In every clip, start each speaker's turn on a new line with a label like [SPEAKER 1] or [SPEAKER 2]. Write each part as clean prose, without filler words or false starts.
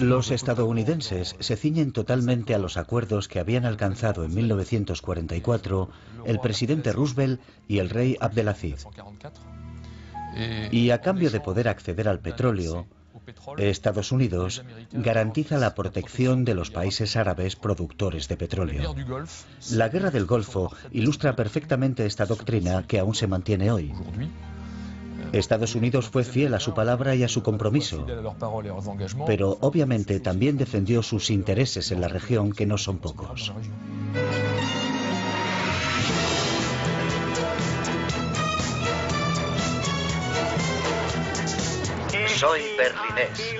[SPEAKER 1] Los estadounidenses se ciñen totalmente a los acuerdos que habían alcanzado en 1944 el presidente Roosevelt y el rey Abdelaziz. Y a cambio de poder acceder al petróleo, Estados Unidos garantiza la protección de los países árabes productores de petróleo. La Guerra del Golfo ilustra perfectamente esta doctrina que aún se mantiene hoy. Estados Unidos fue fiel a su palabra y a su compromiso, pero obviamente también defendió sus intereses en la región, que no son pocos.
[SPEAKER 2] Soy berlinés.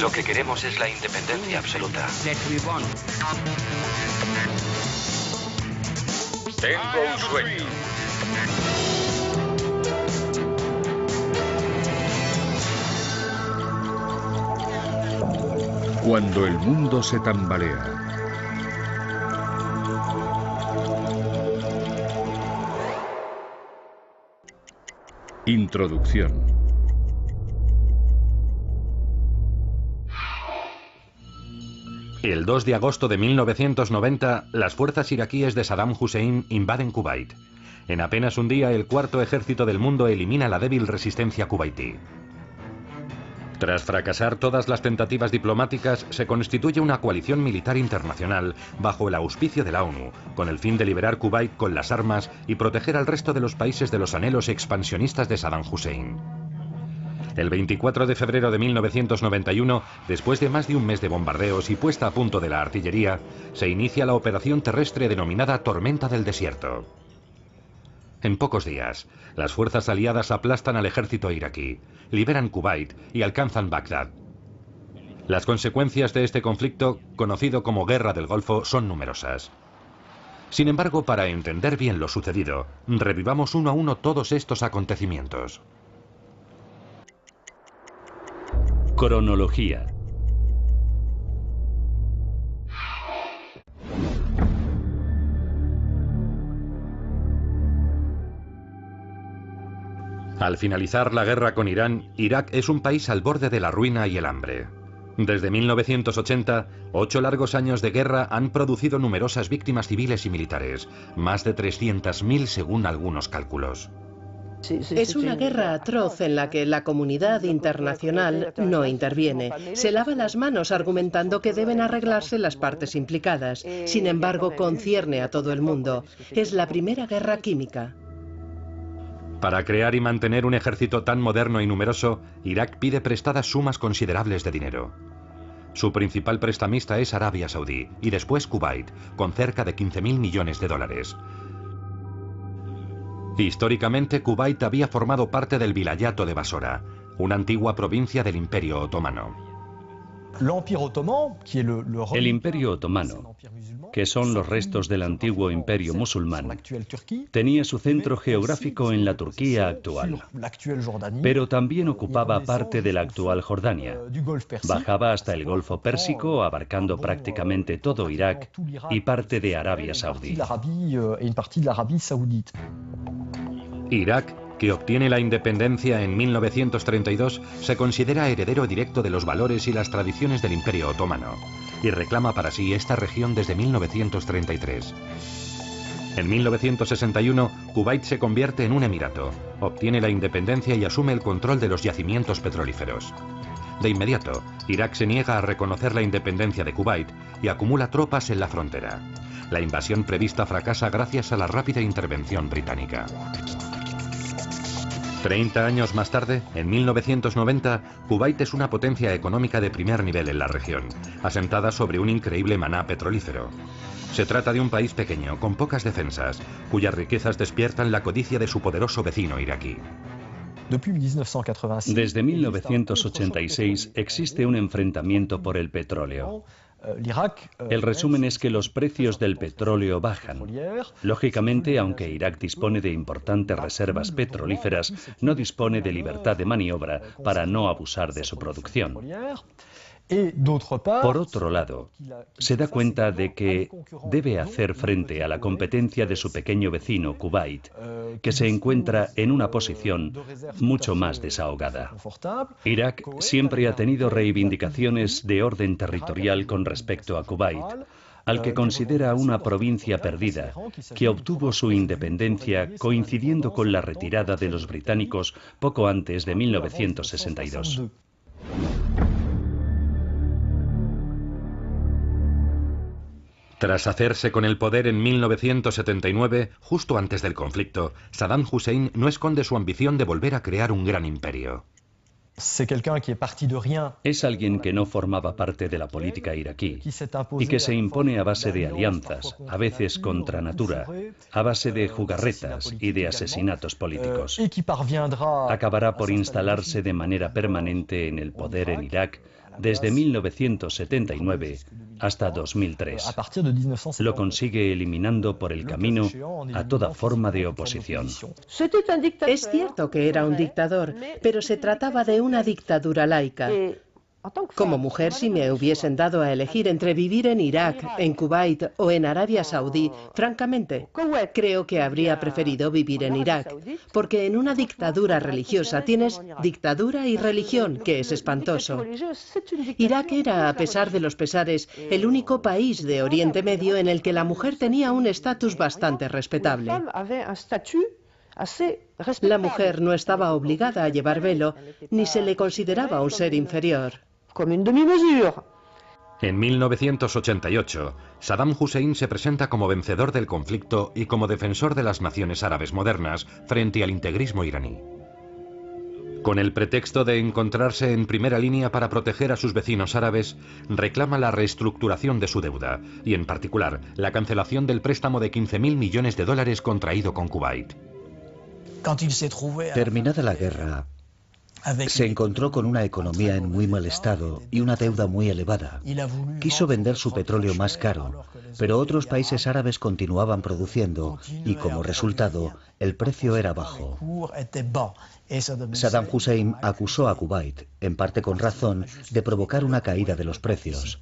[SPEAKER 3] Lo que queremos es la independencia absoluta.
[SPEAKER 4] Tengo un sueño. Cuando el mundo se tambalea, introducción.
[SPEAKER 5] El 2 de agosto de 1990, las fuerzas iraquíes de Saddam Hussein invaden Kuwait. En apenas un día, el cuarto ejército del mundo elimina la débil resistencia kuwaití. Tras fracasar todas las tentativas diplomáticas, se constituye una coalición militar internacional bajo el auspicio de la ONU, con el fin de liberar Kuwait con las armas y proteger al resto de los países de los anhelos expansionistas de Saddam Hussein. El 24 de febrero de 1991, después de más de un mes de bombardeos y puesta a punto de la artillería, se inicia la operación terrestre denominada Tormenta del Desierto. En pocos días, las fuerzas aliadas aplastan al ejército iraquí, liberan Kuwait y alcanzan Bagdad. Las consecuencias de este conflicto, conocido como Guerra del Golfo, son numerosas. Sin embargo, para entender bien lo sucedido, revivamos uno a uno todos estos acontecimientos.
[SPEAKER 6] Cronología.
[SPEAKER 5] Al finalizar la guerra con Irán, Irak es un país al borde de la ruina y el hambre. Desde 1980, 8 largos años de guerra han producido numerosas víctimas civiles y militares, más de 300.000 según algunos cálculos.
[SPEAKER 7] Es una guerra atroz en la que la comunidad internacional no interviene. Se lava las manos argumentando que deben arreglarse las partes implicadas. Sin embargo, concierne a todo el mundo. Es la primera guerra química.
[SPEAKER 5] Para crear y mantener un ejército tan moderno y numeroso, Irak pide prestadas sumas considerables de dinero. Su principal prestamista es Arabia Saudí y después Kuwait, con cerca de 15.000 millones de dólares. Históricamente, Kuwait había formado parte del Vilayato de Basora, una antigua provincia del Imperio Otomano.
[SPEAKER 6] El Imperio Otomano, que son los restos del antiguo imperio musulmán, tenía su centro geográfico en la Turquía actual, pero también ocupaba parte de la actual Jordania. Bajaba hasta el Golfo Pérsico, abarcando prácticamente todo Irak y parte de Arabia Saudí.
[SPEAKER 5] Irak, que obtiene la independencia en 1932, se considera heredero directo de los valores y las tradiciones del Imperio Otomano, y reclama para sí esta región desde 1933. En 1961, Kuwait se convierte en un emirato, obtiene la independencia y asume el control de los yacimientos petrolíferos. De inmediato, Irak se niega a reconocer la independencia de Kuwait y acumula tropas en la frontera. La invasión prevista fracasa gracias a la rápida intervención británica. 30 años más tarde, en 1990, Kuwait es una potencia económica de primer nivel en la región, asentada sobre un increíble maná petrolífero. Se trata de un país pequeño, con pocas defensas, cuyas riquezas despiertan la codicia de su poderoso vecino iraquí.
[SPEAKER 6] Desde 1986 existe un enfrentamiento por el petróleo. El resumen es que los precios del petróleo bajan. Lógicamente, aunque Irak dispone de importantes reservas petrolíferas, no dispone de libertad de maniobra para no abusar de su producción. Por otro lado, se da cuenta de que debe hacer frente a la competencia de su pequeño vecino, Kuwait, que se encuentra en una posición mucho más desahogada. Irak siempre ha tenido reivindicaciones de orden territorial con respecto a Kuwait, al que considera una provincia perdida, que obtuvo su independencia coincidiendo con la retirada de los británicos poco antes de 1962.
[SPEAKER 5] Tras hacerse con el poder en 1979, justo antes del conflicto, Saddam Hussein no esconde su ambición de volver a crear un gran imperio.
[SPEAKER 6] Es alguien que no formaba parte de la política iraquí y que se impone a base de alianzas, a veces contra natura, a base de jugarretas y de asesinatos políticos. Acabará por instalarse de manera permanente en el poder en Irak desde 1979 hasta 2003. Lo consigue eliminando por el camino a toda forma de oposición.
[SPEAKER 7] Es cierto que era un dictador, pero se trataba de una dictadura laica. Como mujer, si me hubiesen dado a elegir entre vivir en Irak, en Kuwait o en Arabia Saudí, francamente, creo que habría preferido vivir en Irak, porque en una dictadura religiosa tienes dictadura y religión, que es espantoso. Irak era, a pesar de los pesares, el único país de Oriente Medio en el que la mujer tenía un estatus bastante respetable. La mujer no estaba obligada a llevar velo, ni se le consideraba un ser inferior.
[SPEAKER 5] En 1988, Saddam Hussein se presenta como vencedor del conflicto y como defensor de las naciones árabes modernas frente al integrismo iraní. Con el pretexto de encontrarse en primera línea para proteger a sus vecinos árabes, reclama la reestructuración de su deuda y, en particular, la cancelación del préstamo de $15.000 millones contraído con Kuwait.
[SPEAKER 1] Terminada la guerra, se encontró con una economía en muy mal estado y una deuda muy elevada. Quiso vender su petróleo más caro, pero otros países árabes continuaban produciendo y, como resultado, el precio era bajo. Saddam Hussein acusó a Kuwait, en parte con razón, de provocar una caída de los precios.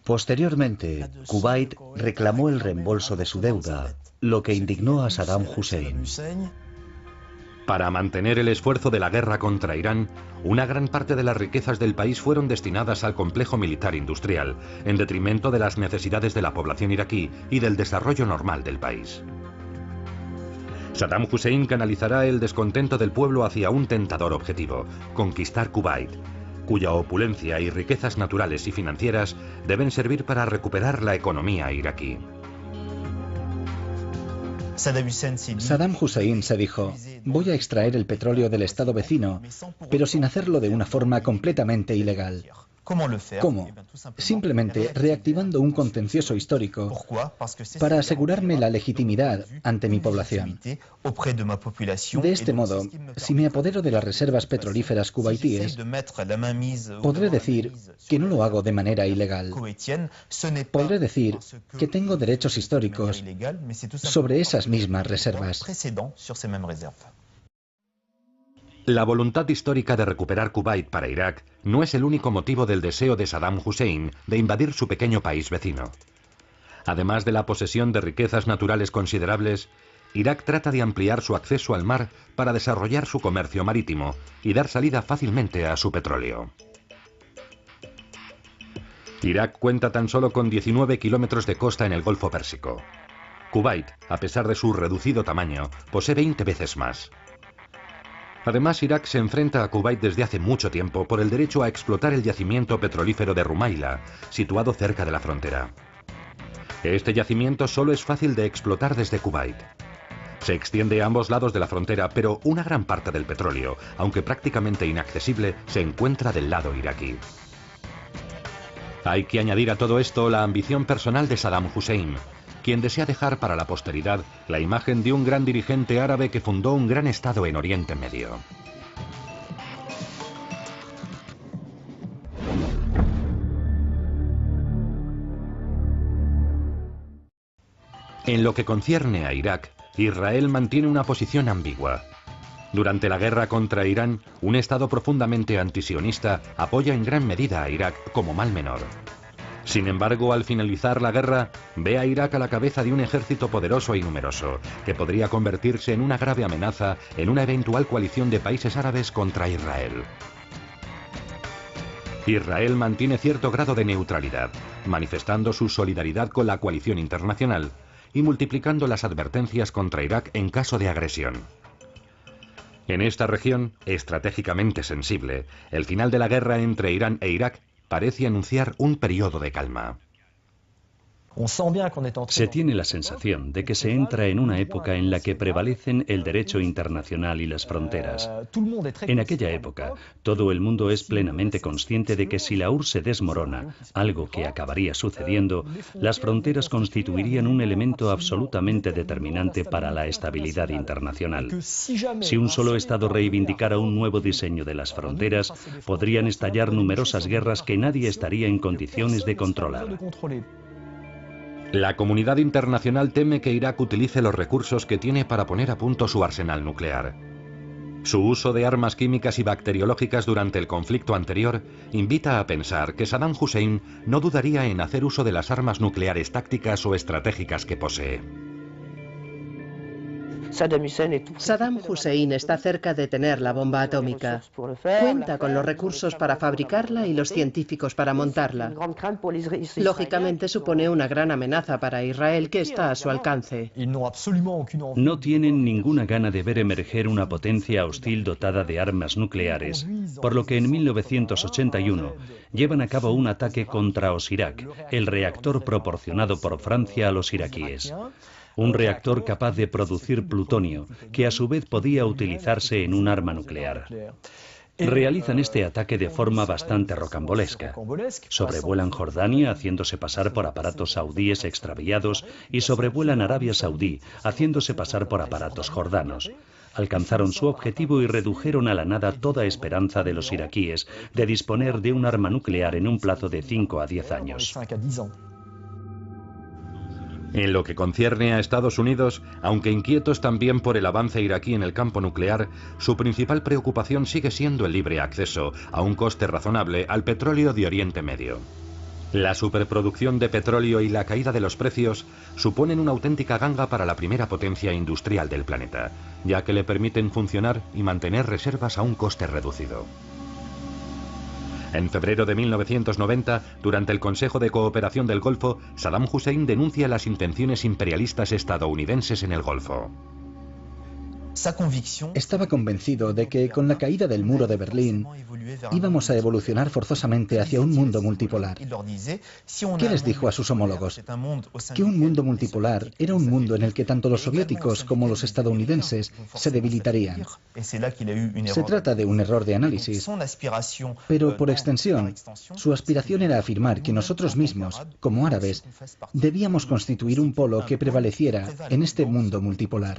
[SPEAKER 1] Posteriormente, Kuwait reclamó el reembolso de su deuda, lo que indignó a Saddam Hussein.
[SPEAKER 5] Para mantener el esfuerzo de la guerra contra Irán, una gran parte de las riquezas del país fueron destinadas al complejo militar industrial, en detrimento de las necesidades de la población iraquí y del desarrollo normal del país. Saddam Hussein canalizará el descontento del pueblo hacia un tentador objetivo: conquistar Kuwait, cuya opulencia y riquezas naturales y financieras deben servir para recuperar la economía iraquí.
[SPEAKER 8] Saddam Hussein se dijo: voy a extraer el petróleo del estado vecino, pero sin hacerlo de una forma completamente ilegal. ¿Cómo? Simplemente reactivando un contencioso histórico para asegurarme la legitimidad ante mi población. De este modo, si me apodero de las reservas petrolíferas cubaitíes, podré decir que no lo hago de manera ilegal. Podré decir que tengo derechos históricos sobre esas mismas reservas.
[SPEAKER 5] La voluntad histórica de recuperar Kuwait para Irak no es el único motivo del deseo de Saddam Hussein de invadir su pequeño país vecino. Además de la posesión de riquezas naturales considerables, Irak trata de ampliar su acceso al mar para desarrollar su comercio marítimo y dar salida fácilmente a su petróleo. Irak cuenta tan solo con 19 kilómetros de costa en el Golfo Pérsico. Kuwait, a pesar de su reducido tamaño, posee 20 veces más. Además, Irak se enfrenta a Kuwait desde hace mucho tiempo por el derecho a explotar el yacimiento petrolífero de Rumaila, situado cerca de la frontera. Este yacimiento solo es fácil de explotar desde Kuwait. Se extiende a ambos lados de la frontera, pero una gran parte del petróleo, aunque prácticamente inaccesible, se encuentra del lado iraquí. Hay que añadir a todo esto la ambición personal de Saddam Hussein, quien desea dejar para la posteridad la imagen de un gran dirigente árabe que fundó un gran estado en Oriente Medio. En lo que concierne a Irak, Israel mantiene una posición ambigua. Durante la guerra contra Irán, un Estado profundamente antisionista apoya en gran medida a Irak como mal menor. Sin embargo, al finalizar la guerra, ve a Irak a la cabeza de un ejército poderoso y numeroso, que podría convertirse en una grave amenaza en una eventual coalición de países árabes contra Israel. Israel mantiene cierto grado de neutralidad, manifestando su solidaridad con la coalición internacional y multiplicando las advertencias contra Irak en caso de agresión. En esta región, estratégicamente sensible, el final de la guerra entre Irán e Irak parece anunciar un periodo de calma.
[SPEAKER 6] Se tiene la sensación de que se entra en una época en la que prevalecen el derecho internacional y las fronteras. En aquella época, todo el mundo es plenamente consciente de que si la URSS se desmorona, algo que acabaría sucediendo, las fronteras constituirían un elemento absolutamente determinante para la estabilidad internacional. Si un solo Estado reivindicara un nuevo diseño de las fronteras, podrían estallar numerosas guerras que nadie estaría en condiciones de controlar.
[SPEAKER 5] La comunidad internacional teme que Irak utilice los recursos que tiene para poner a punto su arsenal nuclear. Su uso de armas químicas y bacteriológicas durante el conflicto anterior invita a pensar que Saddam Hussein no dudaría en hacer uso de las armas nucleares tácticas o estratégicas que posee.
[SPEAKER 7] Saddam Hussein está cerca de tener la bomba atómica. Cuenta con los recursos para fabricarla y los científicos para montarla. Lógicamente supone una gran amenaza para Israel que está a su alcance.
[SPEAKER 6] No tienen ninguna gana de ver emerger una potencia hostil dotada de armas nucleares, por lo que en 1981 llevan a cabo un ataque contra Osirak, el reactor proporcionado por Francia a los iraquíes. Un reactor capaz de producir plutonio, que a su vez podía utilizarse en un arma nuclear. Realizan este ataque de forma bastante rocambolesca. Sobrevuelan Jordania haciéndose pasar por aparatos saudíes extraviados y sobrevuelan Arabia Saudí haciéndose pasar por aparatos jordanos. Alcanzaron su objetivo y redujeron a la nada toda esperanza de los iraquíes de disponer de un arma nuclear en un plazo de 5 a 10 años.
[SPEAKER 5] En lo que concierne a Estados Unidos, aunque inquietos también por el avance iraquí en el campo nuclear, su principal preocupación sigue siendo el libre acceso, a un coste razonable, al petróleo de Oriente Medio. La superproducción de petróleo y la caída de los precios suponen una auténtica ganga para la primera potencia industrial del planeta, ya que le permiten funcionar y mantener reservas a un coste reducido. En febrero de 1990, durante el Consejo de Cooperación del Golfo, Saddam Hussein denuncia las intenciones imperialistas estadounidenses en el Golfo.
[SPEAKER 8] Estaba convencido de que con la caída del muro de Berlín íbamos a evolucionar forzosamente hacia un mundo multipolar. ¿Qué les dijo a sus homólogos? Que un mundo multipolar era un mundo en el que tanto los soviéticos como los estadounidenses se debilitarían. Se trata de un error de análisis, pero por extensión, su aspiración era afirmar que nosotros mismos, como árabes, debíamos constituir un polo que prevaleciera en este mundo multipolar.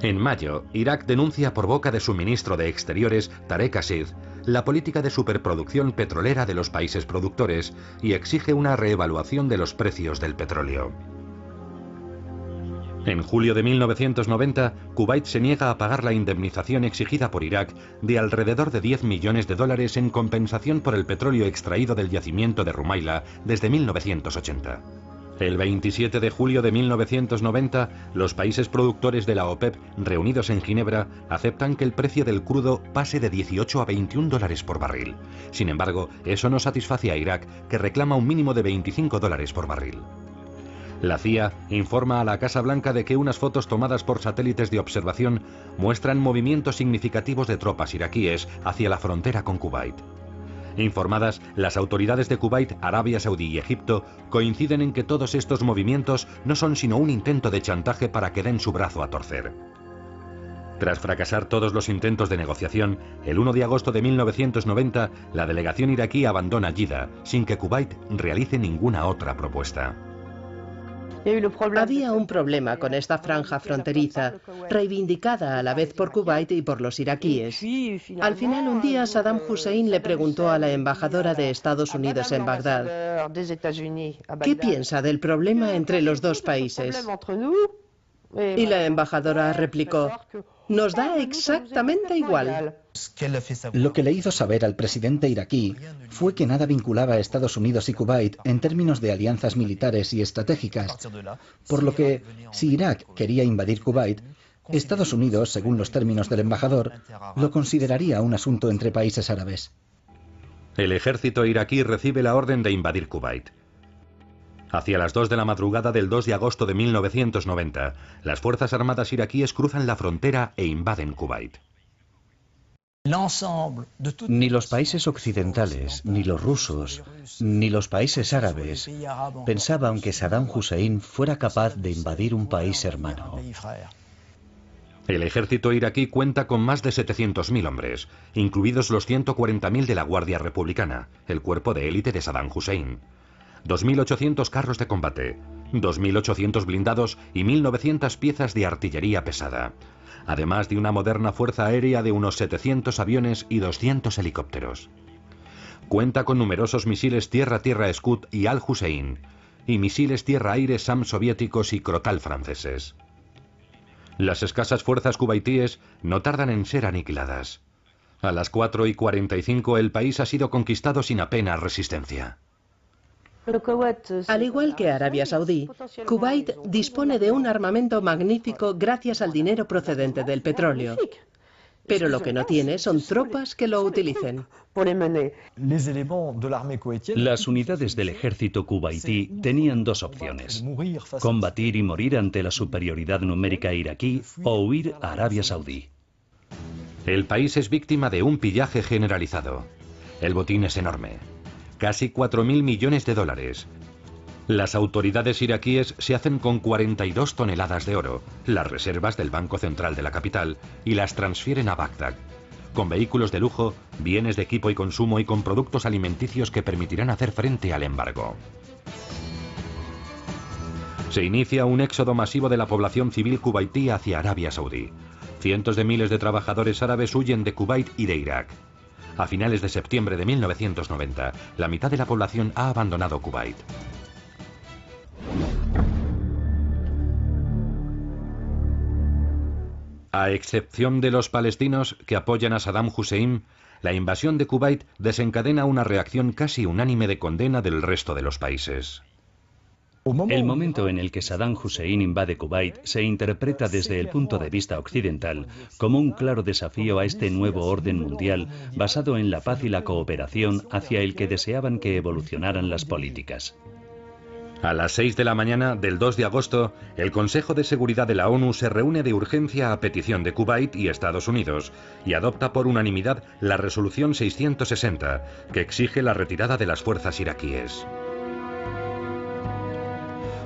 [SPEAKER 5] En mayo, Irak denuncia por boca de su ministro de Exteriores, Tarek Aziz, la política de superproducción petrolera de los países productores y exige una reevaluación de los precios del petróleo. En julio de 1990, Kuwait se niega a pagar la indemnización exigida por Irak de alrededor de $10 millones en compensación por el petróleo extraído del yacimiento de Rumaila desde 1980. El 27 de julio de 1990, los países productores de la OPEP, reunidos en Ginebra, aceptan que el precio del crudo pase de 18 a 21 dólares por barril. Sin embargo, eso no satisface a Irak, que reclama un mínimo de 25 dólares por barril. La CIA informa a la Casa Blanca de que unas fotos tomadas por satélites de observación muestran movimientos significativos de tropas iraquíes hacia la frontera con Kuwait. Informadas, las autoridades de Kuwait, Arabia Saudí y Egipto coinciden en que todos estos movimientos no son sino un intento de chantaje para que den su brazo a torcer. Tras fracasar todos los intentos de negociación, el 1 de agosto de 1990, la delegación iraquí abandona Yida, sin que Kuwait realice ninguna otra propuesta.
[SPEAKER 7] Había un problema con esta franja fronteriza, reivindicada a la vez por Kuwait y por los iraquíes. Al final, un día, Saddam Hussein le preguntó a la embajadora de Estados Unidos en Bagdad: ¿qué piensa del problema entre los dos países? Y la embajadora replicó: nos da exactamente igual.
[SPEAKER 8] Lo que le hizo saber al presidente iraquí fue que nada vinculaba a Estados Unidos y Kuwait en términos de alianzas militares y estratégicas, por lo que, si Irak quería invadir Kuwait, Estados Unidos, según los términos del embajador, lo consideraría un asunto entre países árabes.
[SPEAKER 5] El ejército iraquí recibe la orden de invadir Kuwait. Hacia las 2 de la madrugada del 2 de agosto de 1990, las Fuerzas Armadas iraquíes cruzan la frontera e invaden Kuwait.
[SPEAKER 1] Ni los países occidentales, ni los rusos, ni los países árabes pensaban que Saddam Hussein fuera capaz de invadir un país hermano.
[SPEAKER 5] El ejército iraquí cuenta con más de 700.000 hombres, incluidos los 140.000 de la Guardia Republicana, el cuerpo de élite de Saddam Hussein. 2.800 carros de combate, 2.800 blindados y 1.900 piezas de artillería pesada, además de una moderna fuerza aérea de unos 700 aviones y 200 helicópteros. Cuenta con numerosos misiles tierra-tierra Scud y Al-Hussein, y misiles tierra-aire SAM soviéticos y Crotal franceses. Las escasas fuerzas cubaitíes no tardan en ser aniquiladas. A las 4:45 el país ha sido conquistado sin apenas resistencia.
[SPEAKER 7] Al igual que Arabia Saudí, Kuwait dispone de un armamento magnífico gracias al dinero procedente del petróleo. Pero lo que no tiene son tropas que lo utilicen.
[SPEAKER 6] Las unidades del ejército kuwaití tenían dos opciones: combatir y morir ante la superioridad numérica iraquí o huir a Arabia Saudí.
[SPEAKER 5] El país es víctima de un pillaje generalizado. El botín es enorme. Casi 4.000 millones de dólares. Las autoridades iraquíes se hacen con 42 toneladas de oro, las reservas del Banco Central de la capital, y las transfieren a Bagdad, con vehículos de lujo, bienes de equipo y consumo y con productos alimenticios que permitirán hacer frente al embargo. Se inicia un éxodo masivo de la población civil kuwaití hacia Arabia Saudí. Cientos de miles de trabajadores árabes huyen de Kuwait y de Irak. A finales de septiembre de 1990, la mitad de la población ha abandonado Kuwait. A excepción de los palestinos que apoyan a Saddam Hussein, la invasión de Kuwait desencadena una reacción casi unánime de condena del resto de los países.
[SPEAKER 6] El momento en el que Saddam Hussein invade Kuwait se interpreta desde el punto de vista occidental como un claro desafío a este nuevo orden mundial basado en la paz y la cooperación hacia el que deseaban que evolucionaran las políticas.
[SPEAKER 5] A las 6 de la mañana del 2 de agosto, el Consejo de Seguridad de la ONU se reúne de urgencia a petición de Kuwait y Estados Unidos y adopta por unanimidad la resolución 660, que exige la retirada de las fuerzas iraquíes.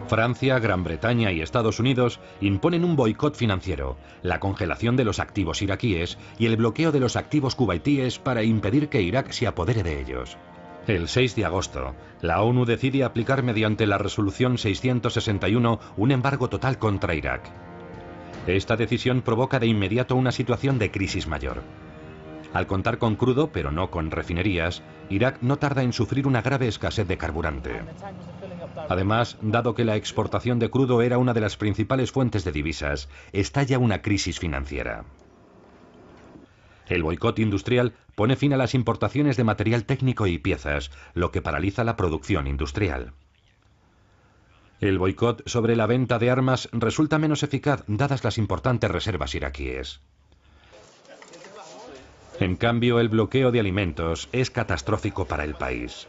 [SPEAKER 5] Francia, Gran Bretaña y Estados Unidos imponen un boicot financiero, la congelación de los activos iraquíes y el bloqueo de los activos cubaitíes para impedir que Irak se apodere de ellos. El 6 de agosto, la ONU decide aplicar mediante la resolución 661 un embargo total contra Irak. Esta decisión provoca de inmediato una situación de crisis mayor. Al contar con crudo, pero no con refinerías, Irak no tarda en sufrir una grave escasez de carburante. Además, dado que la exportación de crudo era una de las principales fuentes de divisas, estalla una crisis financiera. El boicot industrial pone fin a las importaciones de material técnico y piezas, lo que paraliza la producción industrial. El boicot sobre la venta de armas resulta menos eficaz dadas las importantes reservas iraquíes. En cambio, el bloqueo de alimentos es catastrófico para el país.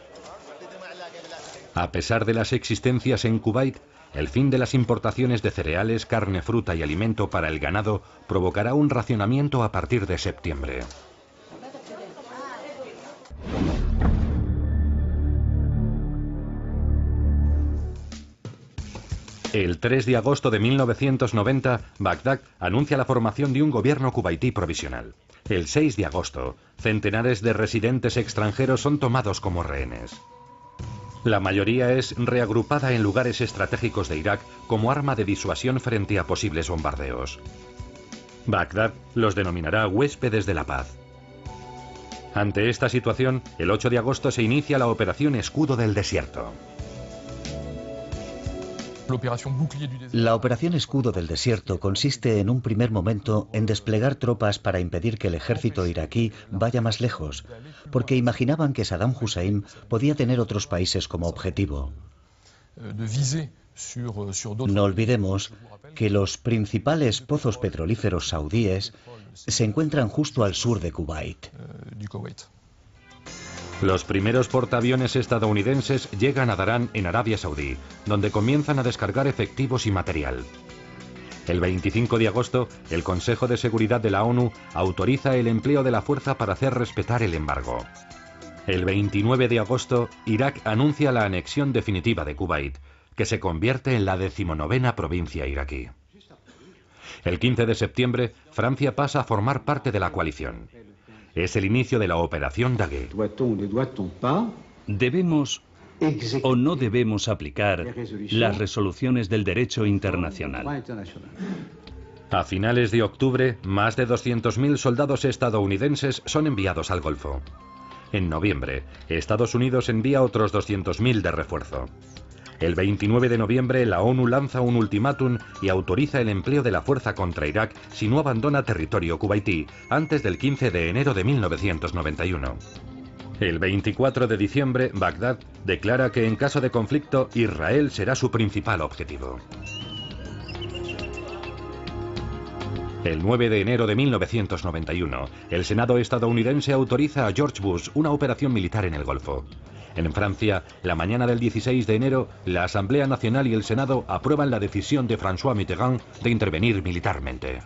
[SPEAKER 5] A pesar de las existencias en Kuwait, el fin de las importaciones de cereales, carne, fruta y alimento para el ganado provocará un racionamiento a partir de septiembre. El 3 de agosto de 1990, Bagdad anuncia la formación de un gobierno kuwaití provisional. El 6 de agosto, centenares de residentes extranjeros son tomados como rehenes. La mayoría es reagrupada en lugares estratégicos de Irak como arma de disuasión frente a posibles bombardeos. Bagdad los denominará huéspedes de la paz. Ante esta situación, el 8 de agosto se inicia la Operación Escudo del Desierto.
[SPEAKER 1] La Operación Escudo del Desierto consiste en un primer momento en desplegar tropas para impedir que el ejército iraquí vaya más lejos, porque imaginaban que Saddam Hussein podía tener otros países como objetivo. No olvidemos que los principales pozos petrolíferos saudíes se encuentran justo al sur de Kuwait.
[SPEAKER 5] Los primeros portaaviones estadounidenses llegan a Darán, en Arabia Saudí, donde comienzan a descargar efectivos y material. El 25 de agosto, el Consejo de Seguridad de la ONU autoriza el empleo de la fuerza para hacer respetar el embargo. El 29 de agosto, Irak anuncia la anexión definitiva de Kuwait, que se convierte en la 19ª provincia iraquí. El 15 de septiembre, Francia pasa a formar parte de la coalición. Es el inicio de la Operación Daguet.
[SPEAKER 6] ¿Debemos o no debemos aplicar las resoluciones del derecho internacional?
[SPEAKER 5] A finales de octubre, más de 200.000 soldados estadounidenses son enviados al Golfo. En noviembre, Estados Unidos envía otros 200.000 de refuerzo. El 29 de noviembre, la ONU lanza un ultimátum y autoriza el empleo de la fuerza contra Irak si no abandona territorio kuwaití antes del 15 de enero de 1991. El 24 de diciembre, Bagdad declara que en caso de conflicto, Israel será su principal objetivo. El 9 de enero de 1991, el Senado estadounidense autoriza a George Bush una operación militar en el Golfo. En Francia, la mañana del 16 de enero, la Asamblea Nacional y el Senado aprueban la decisión de François Mitterrand de intervenir militarmente.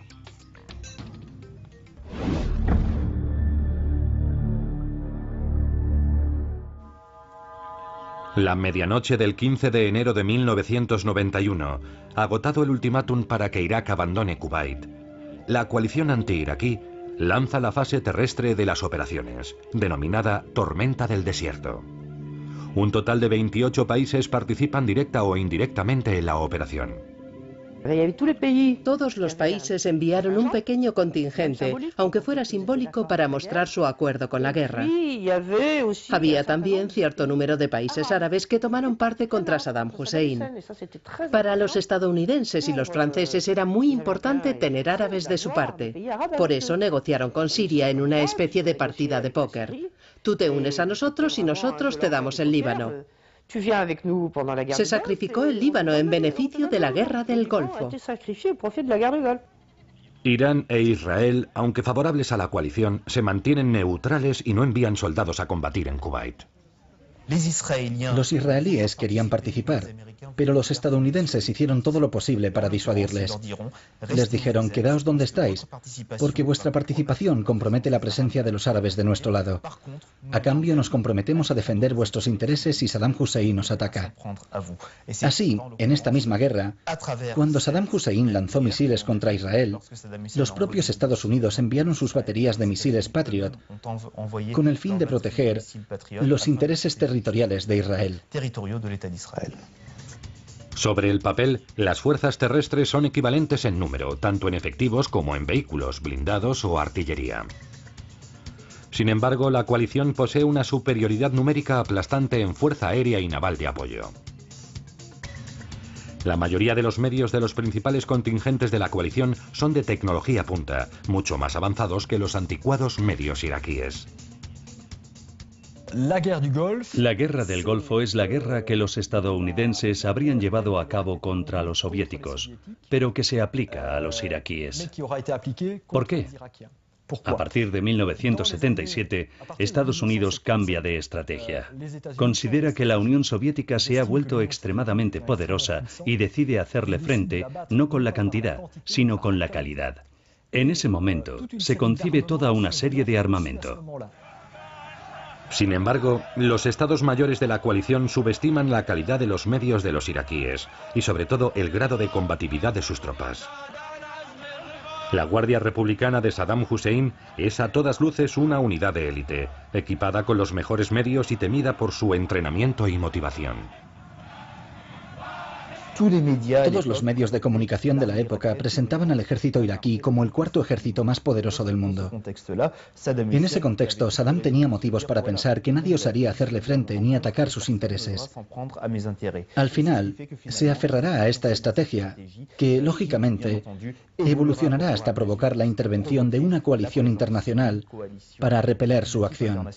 [SPEAKER 5] La medianoche del 15 de enero de 1991, agotado el ultimátum para que Irak abandone Kuwait, la coalición anti-iraquí lanza la fase terrestre de las operaciones, denominada Tormenta del Desierto. Un total de 28 países participan directa o indirectamente en la operación.
[SPEAKER 7] Todos los países enviaron un pequeño contingente, aunque fuera simbólico, para mostrar su acuerdo con la guerra. Había también cierto número de países árabes que tomaron parte contra Saddam Hussein. Para los estadounidenses y los franceses era muy importante tener árabes de su parte. Por eso negociaron con Siria en una especie de partida de póker. Tú te unes a nosotros y nosotros te damos el Líbano. Se sacrificó el Líbano en beneficio de la guerra del Golfo.
[SPEAKER 5] Irán e Israel, aunque favorables a la coalición, se mantienen neutrales y no envían soldados a combatir en Kuwait.
[SPEAKER 8] Los israelíes querían participar, pero los estadounidenses hicieron todo lo posible para disuadirles. Les dijeron, quedaos donde estáis, porque vuestra participación compromete la presencia de los árabes de nuestro lado. A cambio, nos comprometemos a defender vuestros intereses si Saddam Hussein nos ataca. Así, en esta misma guerra, cuando Saddam Hussein lanzó misiles contra Israel, los propios Estados Unidos enviaron sus baterías de misiles Patriot con el fin de proteger los intereses territoriales de Israel.
[SPEAKER 5] Sobre el papel, las fuerzas terrestres son equivalentes en número, tanto en efectivos como en vehículos, blindados o artillería. Sin embargo, la coalición posee una superioridad numérica aplastante en fuerza aérea y naval de apoyo. La mayoría de los medios de los principales contingentes de la coalición son de tecnología punta, mucho más avanzados que los anticuados medios iraquíes.
[SPEAKER 6] La guerra del Golfo es la guerra que los estadounidenses habrían llevado a cabo contra los soviéticos, pero que se aplica a los iraquíes. ¿Por qué? A partir de 1977, Estados Unidos cambia de estrategia. Considera que la Unión Soviética se ha vuelto extremadamente poderosa y decide hacerle frente no con la cantidad, sino con la calidad. En ese momento, se concibe toda una serie de armamento.
[SPEAKER 5] Sin embargo, los estados mayores de la coalición subestiman la calidad de los medios de los iraquíes y sobre todo el grado de combatividad de sus tropas. La Guardia Republicana de Saddam Hussein es a todas luces una unidad de élite, equipada con los mejores medios y temida por su entrenamiento y motivación.
[SPEAKER 8] Todos los medios de comunicación de la época presentaban al ejército iraquí como el cuarto ejército más poderoso del mundo. En ese contexto, Saddam tenía motivos para pensar que nadie osaría hacerle frente ni atacar sus intereses. Al final, se aferrará a esta estrategia, que, lógicamente, evolucionará hasta provocar la intervención de una coalición internacional para repeler su acción.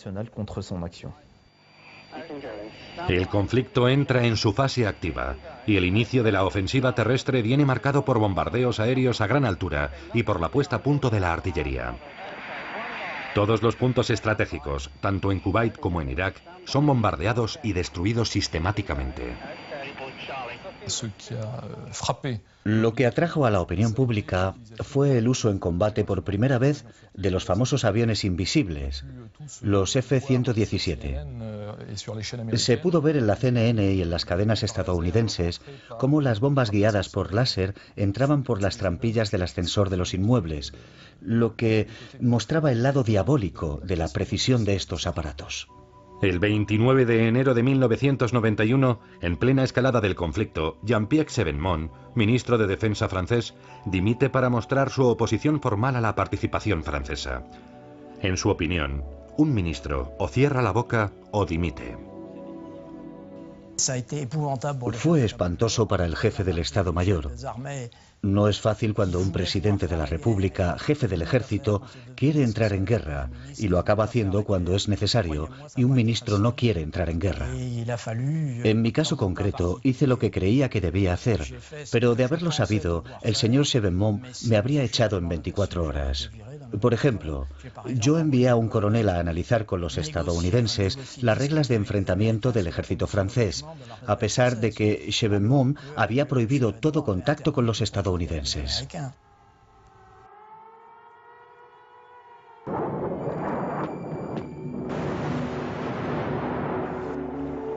[SPEAKER 5] El conflicto entra en su fase activa y el inicio de la ofensiva terrestre viene marcado por bombardeos aéreos a gran altura y por la puesta a punto de la artillería. Todos los puntos estratégicos, tanto en Kuwait como en Irak, son bombardeados y destruidos sistemáticamente.
[SPEAKER 1] Lo que atrajo a la opinión pública fue el uso en combate por primera vez de los famosos aviones invisibles, los F-117. Se pudo ver en la CNN y en las cadenas estadounidenses cómo las bombas guiadas por láser entraban por las trampillas del ascensor de los inmuebles, lo que mostraba el lado diabólico de la precisión de estos aparatos.
[SPEAKER 5] El 29 de enero de 1991, en plena escalada del conflicto, Jean-Pierre Chevènement, ministro de Defensa francés, dimite para mostrar su oposición formal a la participación francesa. En su opinión, un ministro o cierra la boca o dimite.
[SPEAKER 1] Fue espantoso para el jefe del Estado Mayor. No es fácil cuando un presidente de la República, jefe del ejército, quiere entrar en guerra y lo acaba haciendo cuando es necesario y un ministro no quiere entrar en guerra. En mi caso concreto hice lo que creía que debía hacer, pero de haberlo sabido, el señor Chevènement me habría echado en 24 horas. Por ejemplo, yo envié a un coronel a analizar con los estadounidenses las reglas de enfrentamiento del ejército francés, a pesar de que Chevènement había prohibido todo contacto con los estadounidenses.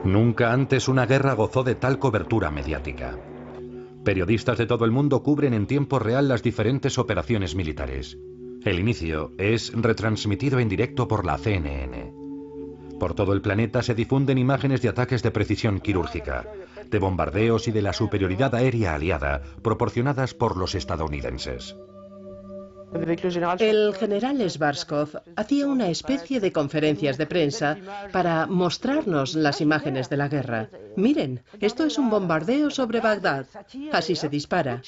[SPEAKER 5] Nunca antes una guerra gozó de tal cobertura mediática. Periodistas de todo el mundo cubren en tiempo real las diferentes operaciones militares. El inicio es retransmitido en directo por la CNN. Por todo el planeta se difunden imágenes de ataques de precisión quirúrgica, de bombardeos y de la superioridad aérea aliada proporcionadas por los estadounidenses.
[SPEAKER 7] El general Schwarzkopf hacía una especie de conferencias de prensa para mostrarnos las imágenes de la guerra. Miren, esto es un bombardeo sobre Bagdad. Así se dispara.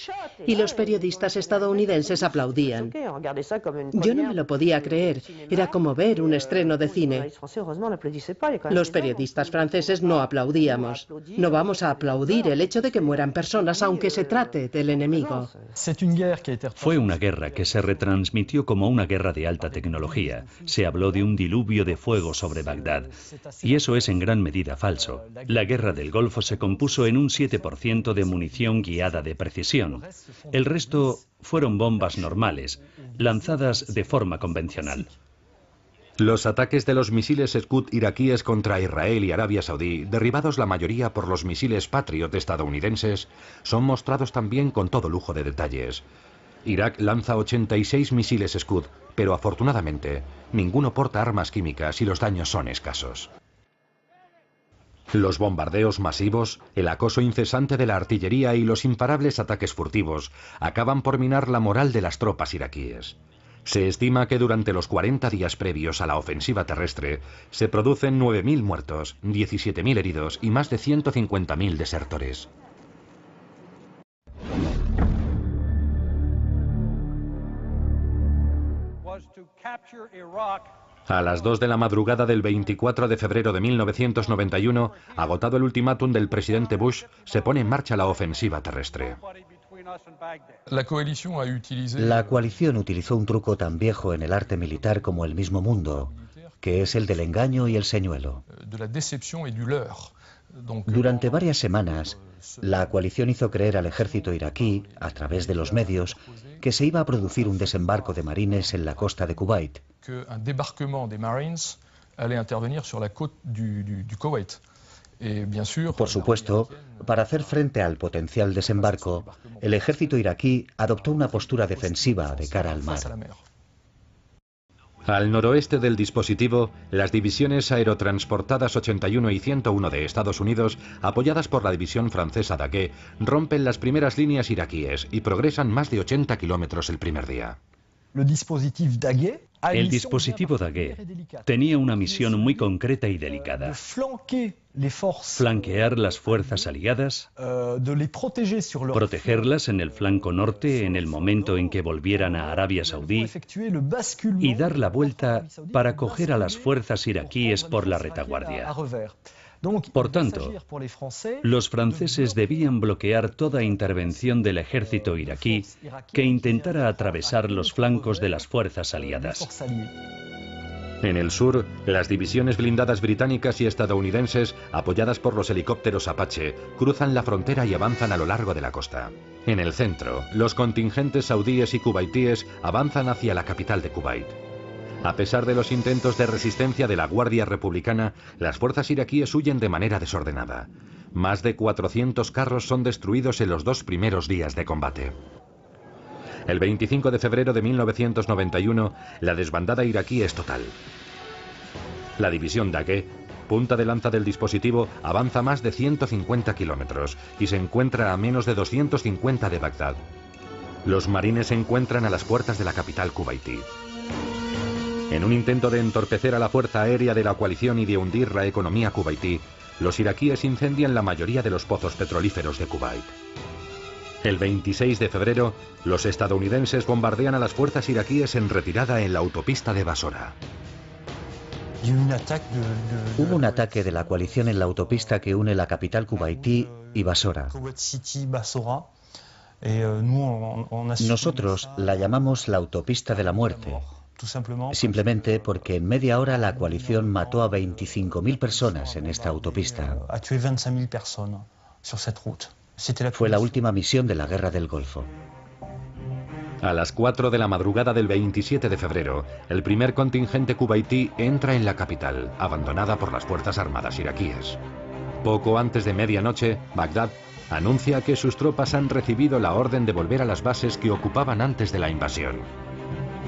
[SPEAKER 7] Y los periodistas estadounidenses aplaudían. Yo no me lo podía creer. Era como ver un estreno de cine. Los periodistas franceses no aplaudíamos. No vamos a aplaudir el hecho de que mueran personas, aunque se trate del enemigo.
[SPEAKER 6] Fue una guerra que se retransmitió como una guerra de alta tecnología. Se habló de un diluvio de fuego sobre Bagdad. Y eso es en gran medida falso. La guerra del Golfo se compuso en un 7% de munición guiada de precisión. El resto fueron bombas normales, lanzadas de forma convencional.
[SPEAKER 5] Los ataques de los misiles Scud iraquíes contra Israel y Arabia Saudí, derribados la mayoría por los misiles Patriot estadounidenses, son mostrados también con todo lujo de detalles. Irak lanza 86 misiles Scud, pero afortunadamente ninguno porta armas químicas y los daños son escasos. Los bombardeos masivos, el acoso incesante de la artillería y los imparables ataques furtivos acaban por minar la moral de las tropas iraquíes. Se estima que durante los 40 días previos a la ofensiva terrestre se producen 9.000 muertos, 17.000 heridos y más de 150.000 desertores. A las 2 de la madrugada del 24 de febrero de 1991, agotado el ultimátum del presidente Bush, se pone en marcha la ofensiva terrestre.
[SPEAKER 1] La coalición utilizó un truco tan viejo en el arte militar como el mismo mundo, que es el del engaño y el señuelo. Durante varias semanas, la coalición hizo creer al ejército iraquí, a través de los medios, que se iba a producir un desembarco de marines en la costa de Kuwait. Por supuesto, para hacer frente al potencial desembarco, el ejército iraquí adoptó una postura defensiva de cara al mar.
[SPEAKER 5] Al noroeste del dispositivo, las divisiones aerotransportadas 81 y 101 de Estados Unidos, apoyadas por la división francesa Daguet, rompen las primeras líneas iraquíes y progresan más de 80 kilómetros el primer día.
[SPEAKER 6] El dispositivo Daguet tenía una misión muy concreta y delicada: flanquear las fuerzas aliadas, protegerlas en el flanco norte en el momento en que volvieran a Arabia Saudí y dar la vuelta para coger a las fuerzas iraquíes por la retaguardia. Por tanto, los franceses debían bloquear toda intervención del ejército iraquí que intentara atravesar los flancos de las fuerzas aliadas.
[SPEAKER 5] En el sur, las divisiones blindadas británicas y estadounidenses, apoyadas por los helicópteros Apache, cruzan la frontera y avanzan a lo largo de la costa. En el centro, los contingentes saudíes y cubaitíes avanzan hacia la capital de Kuwait. A pesar de los intentos de resistencia de la Guardia Republicana, las fuerzas iraquíes huyen de manera desordenada. Más de 400 carros son destruidos en los 2 primeros días de combate. El 25 de febrero de 1991, la desbandada iraquí es total. La división Daguet, punta de lanza del dispositivo, avanza más de 150 kilómetros y se encuentra a menos de 250 de Bagdad. Los marines se encuentran a las puertas de la capital kuwaití. En un intento de entorpecer a la fuerza aérea de la coalición y de hundir la economía kuwaití, los iraquíes incendian la mayoría de los pozos petrolíferos de Kuwait. El 26 de febrero, los estadounidenses bombardean a las fuerzas iraquíes en retirada en la autopista de Basora.
[SPEAKER 1] Hubo un ataque de la coalición en la autopista que une la capital kuwaití y Basora. Nosotros la llamamos la autopista de la muerte, simplemente porque en media hora la coalición mató a 25.000 personas en esta autopista. Fue la última misión de la Guerra del Golfo.
[SPEAKER 5] A las 4 de la madrugada del 27 de febrero, el primer contingente kuwaití entra en la capital, abandonada por las fuerzas armadas iraquíes. Poco antes de medianoche, Bagdad anuncia que sus tropas han recibido la orden de volver a las bases que ocupaban antes de la invasión.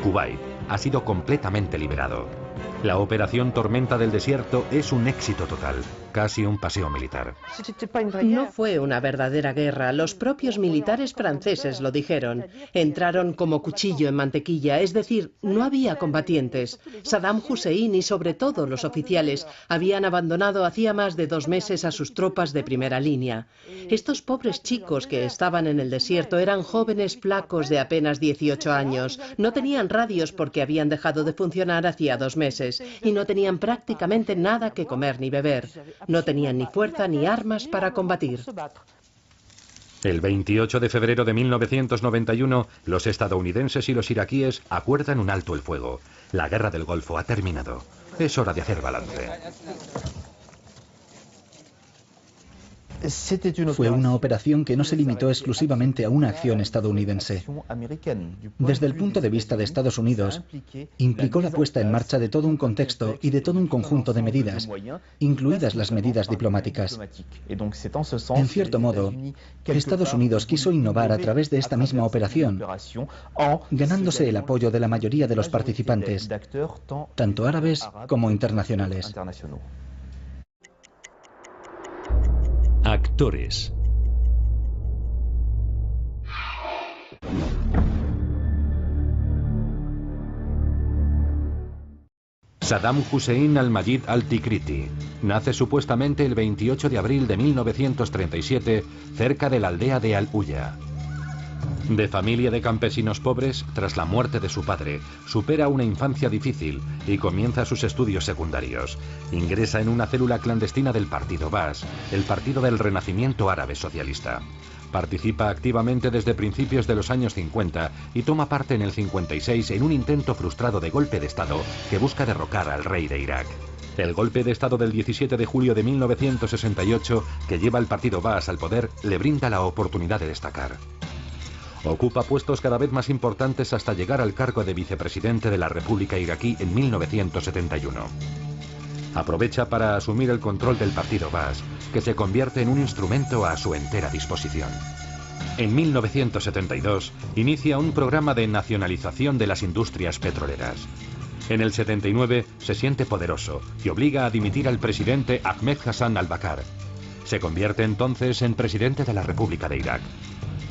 [SPEAKER 5] Kuwait ha sido completamente liberado. La operación Tormenta del Desierto es un éxito total, casi un paseo militar.
[SPEAKER 7] No fue una verdadera guerra, los propios militares franceses lo dijeron. Entraron como cuchillo en mantequilla, es decir, no había combatientes. Saddam Hussein y sobre todo los oficiales habían abandonado hacía más de 2 meses a sus tropas de primera línea. Estos pobres chicos que estaban en el desierto eran jóvenes flacos de apenas 18 años. No tenían radios porque habían dejado de funcionar hacía 2 meses y no tenían prácticamente nada que comer ni beber. No tenían ni fuerza ni armas para combatir.
[SPEAKER 5] El 28 de febrero de 1991, los estadounidenses y los iraquíes acuerdan un alto el fuego. La Guerra del Golfo ha terminado. Es hora de hacer balance.
[SPEAKER 8] Fue una operación que no se limitó exclusivamente a una acción estadounidense. Desde el punto de vista de Estados Unidos, implicó la puesta en marcha de todo un contexto y de todo un conjunto de medidas, incluidas las medidas diplomáticas. En cierto modo, Estados Unidos quiso innovar a través de esta misma operación, ganándose el apoyo de la mayoría de los participantes, tanto árabes como internacionales.
[SPEAKER 6] Actores.
[SPEAKER 5] Saddam Hussein al-Majid al-Tikriti nace supuestamente el 28 de abril de 1937 cerca de la aldea de Al-Uya. De familia de campesinos pobres, tras la muerte de su padre, supera una infancia difícil y comienza sus estudios secundarios. Ingresa en una célula clandestina del Partido Baas, el Partido del Renacimiento Árabe Socialista. Participa activamente desde principios de los años 50 y toma parte en el 56 en un intento frustrado de golpe de Estado que busca derrocar al rey de Irak. El golpe de Estado del 17 de julio de 1968, que lleva al Partido Baas al poder, le brinda la oportunidad de destacar. Ocupa puestos cada vez más importantes hasta llegar al cargo de vicepresidente de la República Iraquí en 1971. Aprovecha para asumir el control del Partido Baas que se convierte en un instrumento a su entera disposición. En 1972 inicia un programa de nacionalización de las industrias petroleras. En el 79 se siente poderoso y obliga a dimitir al presidente Ahmed Hassan al-Bakr. Se convierte entonces en presidente de la República de Irak.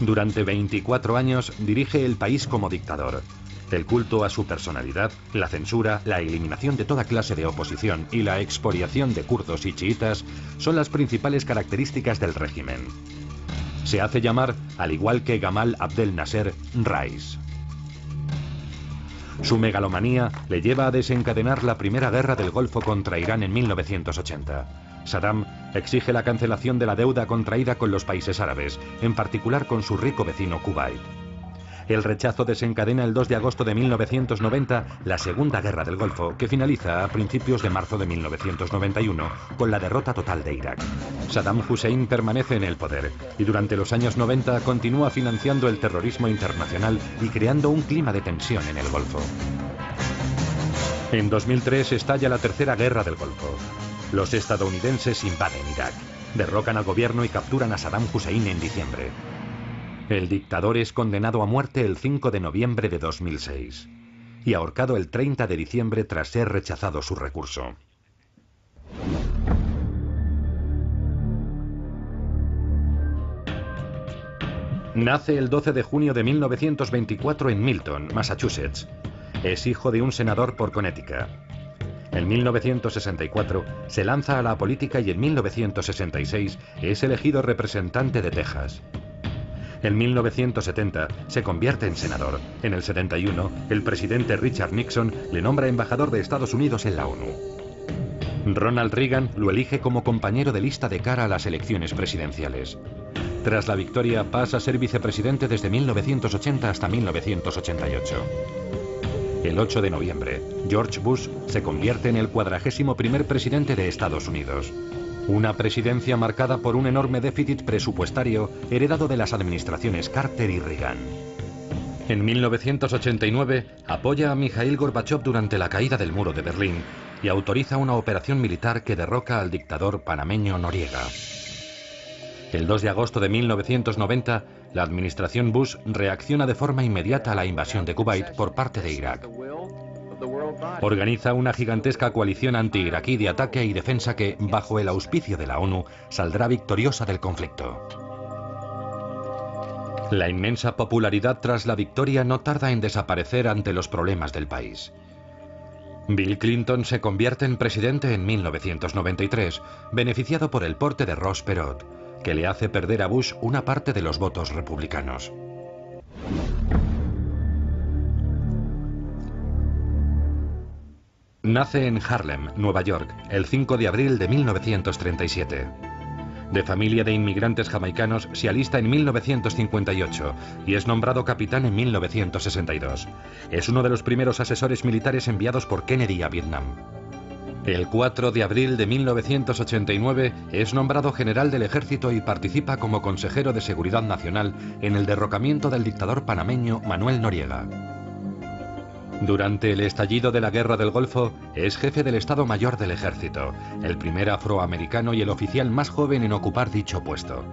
[SPEAKER 5] Durante 24 años dirige el país como dictador. El culto a su personalidad, la censura, la eliminación de toda clase de oposición y la expoliación de kurdos y chiitas son las principales características del régimen. Se hace llamar, al igual que Gamal Abdel Nasser, Rais. Su megalomanía le lleva a desencadenar la primera guerra del Golfo contra Irán en 1980. Saddam exige la cancelación de la deuda contraída con los países árabes, en particular con su rico vecino Kuwait. El rechazo desencadena el 2 de agosto de 1990 la Segunda Guerra del Golfo, que finaliza a principios de marzo de 1991 con la derrota total de Irak. Saddam Hussein permanece en el poder y durante los años 90 continúa financiando el terrorismo internacional y creando un clima de tensión en el Golfo. En 2003 estalla la Tercera Guerra del Golfo. Los estadounidenses invaden Irak, derrocan al gobierno y capturan a Saddam Hussein en diciembre. El dictador es condenado a muerte el 5 de noviembre de 2006 y ahorcado el 30 de diciembre tras ser rechazado su recurso. Nace el 12 de junio de 1924 en Milton, Massachusetts. Es hijo de un senador por Connecticut. En 1964 se lanza a la política y en 1966 es elegido representante de Texas. En 1970 se convierte en senador. En el 71, el presidente Richard Nixon le nombra embajador de Estados Unidos en la ONU. Ronald Reagan lo elige como compañero de lista de cara a las elecciones presidenciales. Tras la victoria pasa a ser vicepresidente desde 1980 hasta 1988. El 8 de noviembre, George Bush se convierte en el 41º presidente de Estados Unidos. Una presidencia marcada por un enorme déficit presupuestario heredado de las administraciones Carter y Reagan. En 1989 apoya a Mikhail Gorbachev durante la caída del muro de Berlín y autoriza una operación militar que derroca al dictador panameño Noriega. El 2 de agosto de 1990, la administración Bush reacciona de forma inmediata a la invasión de Kuwait por parte de Irak. Organiza una gigantesca coalición anti-iraquí de ataque y defensa que, bajo el auspicio de la ONU, saldrá victoriosa del conflicto. La inmensa popularidad tras la victoria no tarda en desaparecer ante los problemas del país. Bill Clinton se convierte en presidente en 1993, beneficiado por el porte de Ross Perot, que le hace perder a Bush una parte de los votos republicanos. Nace en Harlem, Nueva York, el 5 de abril de 1937. De familia de inmigrantes jamaicanos, se alista en 1958 y es nombrado capitán en 1962. Es uno de los primeros asesores militares enviados por Kennedy a Vietnam. El 4 de abril de 1989 es nombrado general del ejército y participa como consejero de Seguridad Nacional en el derrocamiento del dictador panameño Manuel Noriega. Durante el estallido de la Guerra del Golfo, es jefe del Estado Mayor del Ejército, el primer afroamericano y el oficial más joven en ocupar dicho puesto.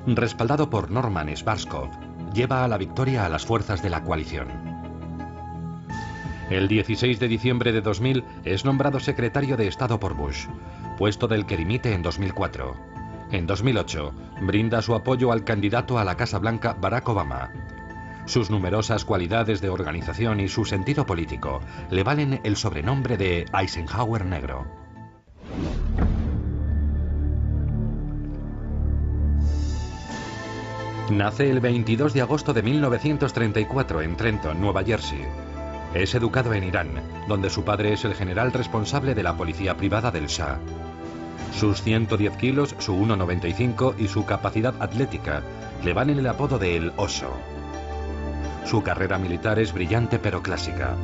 [SPEAKER 5] Respaldado por Norman Schwarzkopf, lleva a la victoria a las fuerzas de la coalición. El 16 de diciembre de 2000 es nombrado secretario de Estado por Bush, puesto del que dimite en 2004. En 2008, brinda su apoyo al candidato a la Casa Blanca Barack Obama. Sus numerosas cualidades de organización y su sentido político le valen el sobrenombre de Eisenhower Negro. Nace el 22 de agosto de 1934 en Trenton, Nueva Jersey. Es educado en Irán, donde su padre es el general responsable de la policía privada del Shah. Sus 110 kilos, su 1,95 y su capacidad atlética le valen el apodo de El Oso. Su carrera militar es brillante pero clásica.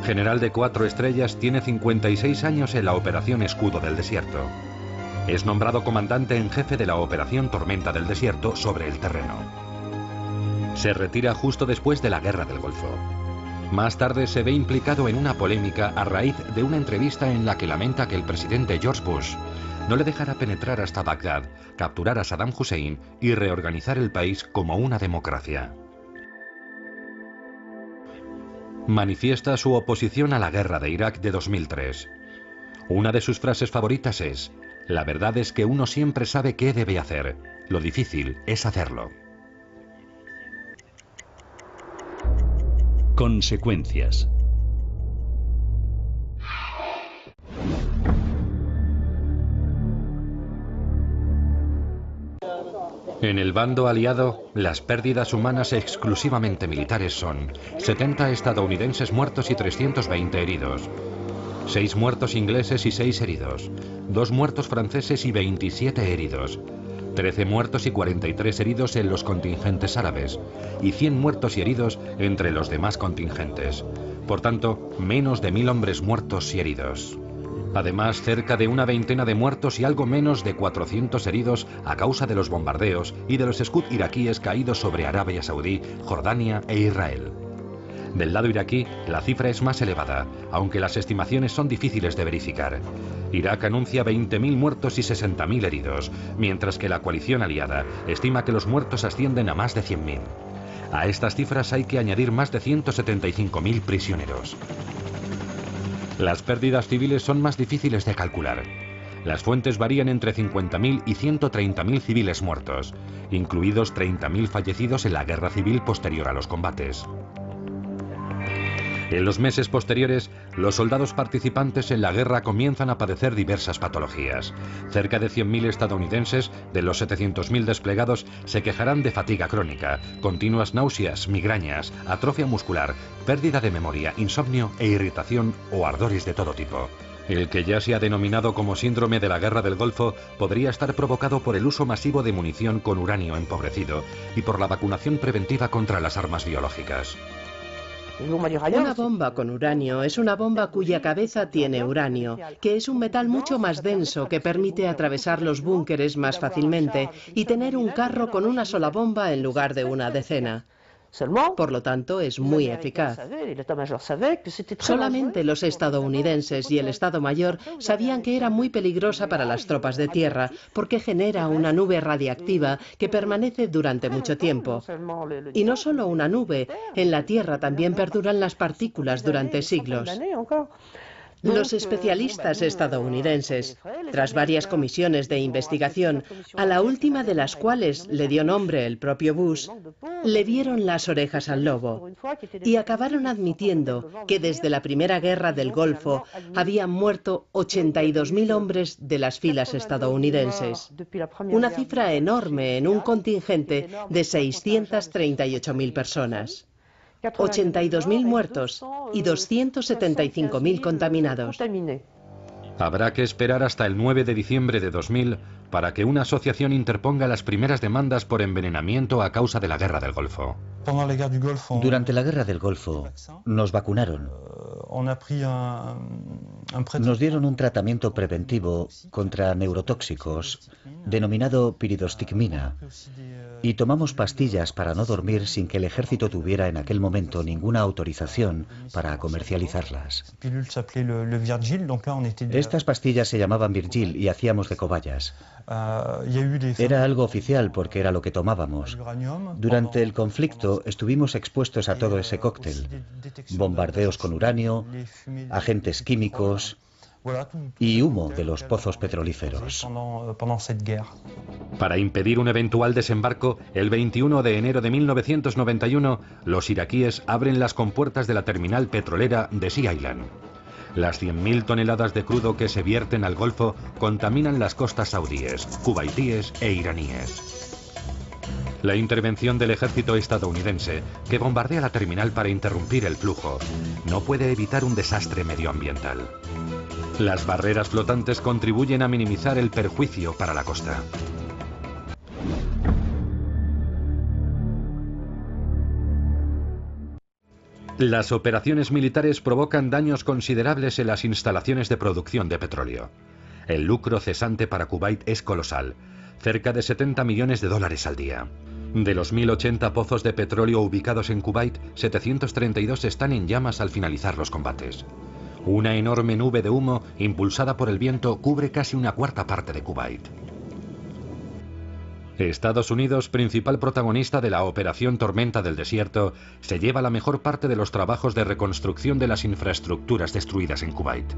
[SPEAKER 5] General de 4 estrellas, tiene 56 años en la Operación Escudo del Desierto. Es nombrado comandante en jefe de la Operación Tormenta del Desierto sobre el terreno. Se retira justo después de la Guerra del Golfo. Más tarde se ve implicado en una polémica a raíz de una entrevista en la que lamenta que el presidente George Bush no le dejará penetrar hasta Bagdad, capturar a Saddam Hussein y reorganizar el país como una democracia. Manifiesta su oposición a la guerra de Irak de 2003. Una de sus frases favoritas es: "La verdad es que uno siempre sabe qué debe hacer, lo difícil es hacerlo".
[SPEAKER 6] Consecuencias.
[SPEAKER 5] En el bando aliado, las pérdidas humanas exclusivamente militares son 70 estadounidenses muertos y 320 heridos, 6 muertos ingleses y 6 heridos, 2 muertos franceses y 27 heridos, 13 muertos y 43 heridos en los contingentes árabes, y 100 muertos y heridos entre los demás contingentes. Por tanto, menos de 1000 hombres muertos y heridos. Además, cerca de una veintena de muertos y algo menos de 400 heridos a causa de los bombardeos y de los Scud iraquíes caídos sobre Arabia Saudí, Jordania e Israel. Del lado iraquí, la cifra es más elevada, aunque las estimaciones son difíciles de verificar. Irak anuncia 20.000 muertos y 60.000 heridos, mientras que la coalición aliada estima que los muertos ascienden a más de 100.000. A estas cifras hay que añadir más de 175.000 prisioneros. Las pérdidas civiles son más difíciles de calcular. Las fuentes varían entre 50.000 y 130.000 civiles muertos, incluidos 30.000 fallecidos en la guerra civil posterior a los combates. En los meses posteriores, los soldados participantes en la guerra comienzan a padecer diversas patologías. Cerca de 100.000 estadounidenses, de los 700.000 desplegados, se quejarán de fatiga crónica, continuas náuseas, migrañas, atrofia muscular, pérdida de memoria, insomnio e irritación o ardores de todo tipo. El que ya se ha denominado como síndrome de la guerra del Golfo podría estar provocado por el uso masivo de munición con uranio empobrecido y por la vacunación preventiva contra las armas biológicas.
[SPEAKER 7] Una bomba con uranio es una bomba cuya cabeza tiene uranio, que es un metal mucho más denso que permite atravesar los búnkeres más fácilmente y tener un carro con una sola bomba en lugar de una decena. Por lo tanto, es muy eficaz. Solamente los estadounidenses y el Estado Mayor sabían que era muy peligrosa para las tropas de tierra porque genera una nube radiactiva que permanece durante mucho tiempo. Y no solo una nube, en la tierra también perduran las partículas durante siglos. Los especialistas estadounidenses, tras varias comisiones de investigación, a la última de las cuales le dio nombre el propio Bush, le dieron las orejas al lobo y acabaron admitiendo que desde la Primera Guerra del Golfo habían muerto 82.000 hombres de las filas estadounidenses. Una cifra enorme en un contingente de 638.000 personas. 82.000 muertos y 275.000 contaminados.
[SPEAKER 5] Habrá que esperar hasta el 9 de diciembre de 2000 para que una asociación interponga las primeras demandas por envenenamiento a causa de la Guerra del Golfo.
[SPEAKER 1] Durante la Guerra del Golfo nos vacunaron. Nos dieron un tratamiento preventivo contra neurotóxicos denominado piridostigmina y tomamos pastillas para no dormir sin que el ejército tuviera en aquel momento ninguna autorización para comercializarlas. Estas pastillas se llamaban Virgil y hacíamos de cobayas. Era algo oficial porque era lo que tomábamos. Durante el conflicto estuvimos expuestos a todo ese cóctel. Bombardeos con uranio, agentes químicos y humo de los pozos petrolíferos.
[SPEAKER 5] Para impedir un eventual desembarco, el 21 de enero de 1991, los iraquíes abren las compuertas de la terminal petrolera de Sea Island. Las 100.000 toneladas de crudo que se vierten al Golfo contaminan las costas saudíes, cuvaitíes e iraníes. La intervención del ejército estadounidense, que bombardea la terminal para interrumpir el flujo, no puede evitar un desastre medioambiental. Las barreras flotantes contribuyen a minimizar el perjuicio para la costa. Las operaciones militares provocan daños considerables en las instalaciones de producción de petróleo. El lucro cesante para Kuwait es colosal, cerca de 70 millones de dólares al día. De los 1.080 pozos de petróleo ubicados en Kuwait, 732 están en llamas al finalizar los combates. Una enorme nube de humo, impulsada por el viento, cubre casi una cuarta parte de Kuwait. Estados Unidos, principal protagonista de la Operación Tormenta del Desierto, se lleva la mejor parte de los trabajos de reconstrucción de las infraestructuras destruidas en Kuwait.